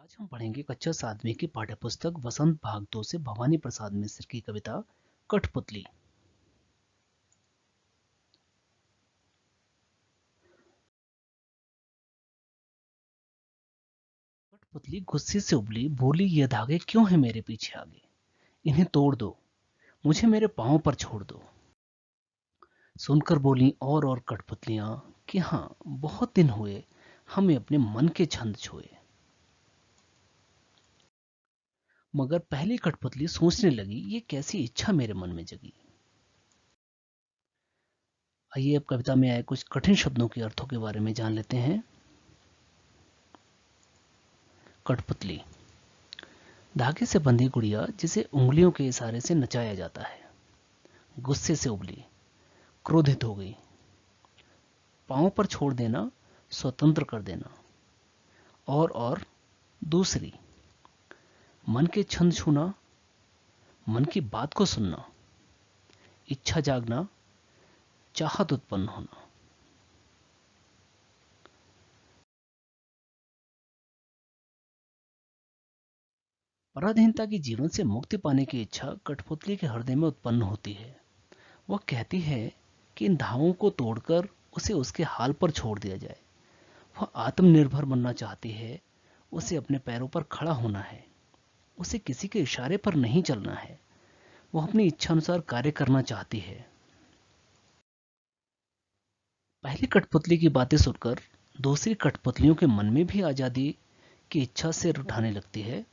आज हम पढ़ेंगे कक्षा 7वीं की पाठ्यपुस्तक वसंत भाग 2 से भवानी प्रसाद मिश्र की कविता कठपुतली। कठपुतली गुस्से से उबली, बोली, ये धागे क्यों हैं मेरे पीछे आगे? इन्हें तोड़ दो, मुझे मेरे पांव पर छोड़ दो। सुनकर बोली और कठपुतलियां कि हाँ, बहुत दिन हुए हमें अपने मन के छंद छुए। मगर पहली कठपुतली सोचने लगी, ये कैसी इच्छा मेरे मन में जगी। आइए अब कविता में आए कुछ कठिन शब्दों के अर्थों के बारे में जान लेते हैं। कठपुतली, धागे से बंधी गुड़िया जिसे उंगलियों के इशारे से नचाया जाता है। गुस्से से उबली, क्रोधित हो गई। पांव पर छोड़ देना, स्वतंत्र कर देना। और दूसरी, मन के छंद छूना, मन की बात को सुनना। इच्छा जागना, चाहत उत्पन्न होना। पराधीनता की जीवन से मुक्ति पाने की इच्छा कठपुतली के हृदय में उत्पन्न होती है। वह कहती है कि इन धावों को तोड़कर उसे उसके हाल पर छोड़ दिया जाए। वह आत्मनिर्भर बनना चाहती है। उसे अपने पैरों पर खड़ा होना है। उसे किसी के इशारे पर नहीं चलना है। वह अपनी इच्छा अनुसार कार्य करना चाहती है। पहली कठपुतली की बातें सुनकर दूसरी कठपुतलियों के मन में भी आजादी की इच्छा सिर उठाने लगती है।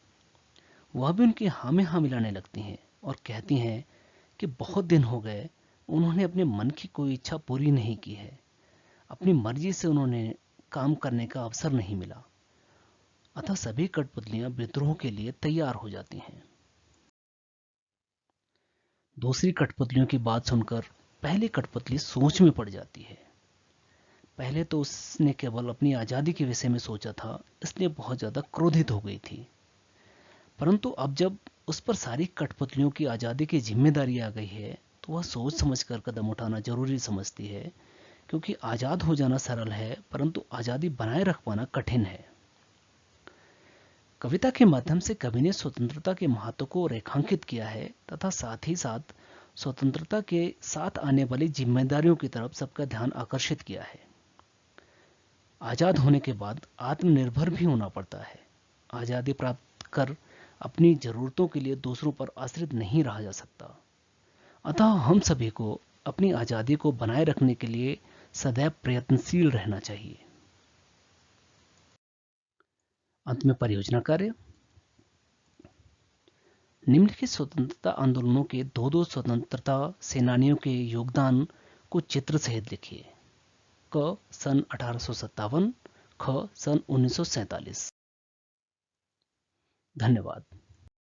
वह भी उनकी हाँ में हाँ मिलाने लगती हैं और कहती हैं कि बहुत दिन हो गए उन्होंने अपने मन की कोई इच्छा पूरी नहीं की है। अपनी मर्जी से उन्होंने काम करने का अवसर नहीं मिला। अतः सभी कठपुतलियां विद्रोह के लिए तैयार हो जाती हैं। दूसरी कठपुतलियों की बात सुनकर पहली कठपुतली सोच में पड़ जाती है। पहले तो उसने केवल अपनी आजादी के विषय में सोचा था, इसलिए बहुत ज्यादा क्रोधित हो गई थी। परंतु अब जब उस पर सारी कठपुतलियों की आजादी की जिम्मेदारी आ गई है, तो वह सोच समझकर कदम उठाना जरूरी समझती है। क्योंकि आजाद हो जाना सरल है, परंतु आजादी बनाए रख पाना कठिन है। कविता के माध्यम से कवि ने स्वतंत्रता के महत्व को रेखांकित किया है तथा साथ ही साथ स्वतंत्रता के साथ आने वाली जिम्मेदारियों की तरफ सबका ध्यान आकर्षित किया है। आजाद होने के बाद आत्मनिर्भर भी होना पड़ता है। आजादी प्राप्त कर अपनी जरूरतों के लिए दूसरों पर आश्रित नहीं रहा जा सकता। अतः हम सभी को अपनी आजादी को बनाए रखने के लिए सदैव प्रयत्नशील रहना चाहिए। अंत में परियोजना कार्य। निम्नलिखित स्वतंत्रता आंदोलनों के दो स्वतंत्रता सेनानियों के योगदान को चित्र सहित लिखिए। क सन 1857, ख सन 1947। धन्यवाद।